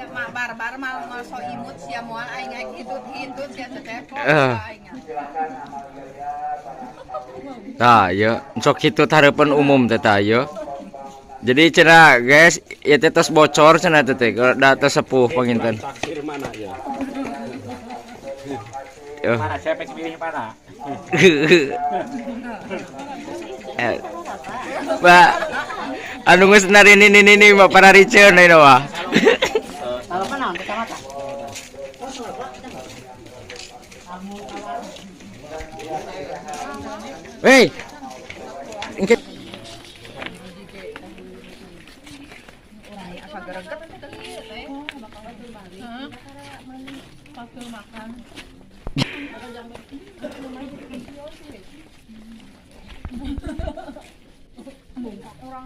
Ya mak barbar mal so imut sia moal aing hitut sia telepon aing. Tah, ya. Sok kitu hareupeun umum teh tah, ya. Jadi cenah guys, ieu teh tos bocor cenah teh da teh sepuh panginten. Taksir mana ya? Yo. Mana saya pengen pilih mana? Ba anu geus narini ini mah para riceun deui wah. Kalau mana kecamatan? Hei. Engke Asa gereget teh. Waktu makan. Orang